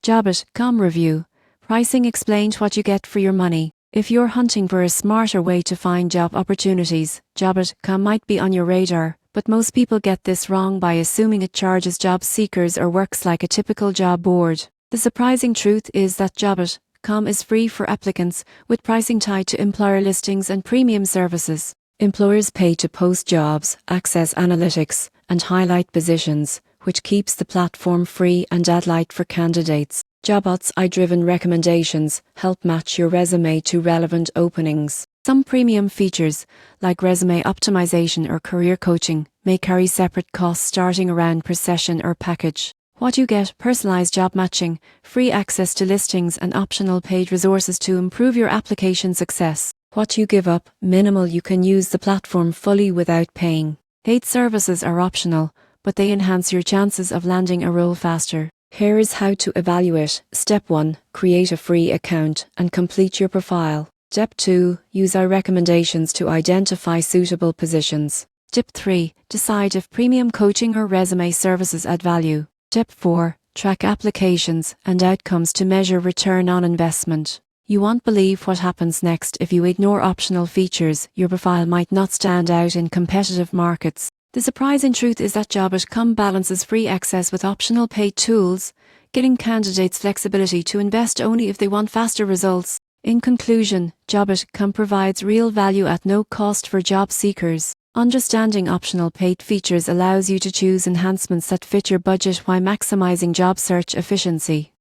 Jobotcom review. Pricing explained what you get for your money. If you're hunting for a smarter way to find job opportunities, Jobotcom might be on your radar, but most people get this wrong by assuming it charges job seekers or works like a typical job board. The surprising truth is that Jobotcom is free for applicants, with pricing tied to employer listings and premium services. Employers pay to post jobs, access analytics, and highlight positions, which keeps the platform free and ad-light for candidates. Jobot's AI-driven recommendations help match your resume to relevant openings. Some premium features, like resume optimization or career coaching, may carry separate costs starting around per session or package. What you get: personalized job matching, free access to listings, and optional paid resources to improve your application success. What you give up: minimal. You can use the platform fully without paying. Paid services are optional, but they enhance your chances of landing a role faster. Here is how to evaluate. Step 1. Create a free account and complete your profile. Step 2. Use our recommendations to identify suitable positions. Step 3. Decide if premium coaching or resume services add value. Step 4. Track applications and outcomes to measure return on investment. You won't believe what happens next. If you ignore optional features, your profile might not stand out in competitive markets. The surprising truth is that Jobotcom balances free access with optional paid tools, giving candidates flexibility to invest only if they want faster results. In conclusion, Jobotcom provides real value at no cost for job seekers. Understanding optional paid features allows you to choose enhancements that fit your budget while maximizing job search efficiency.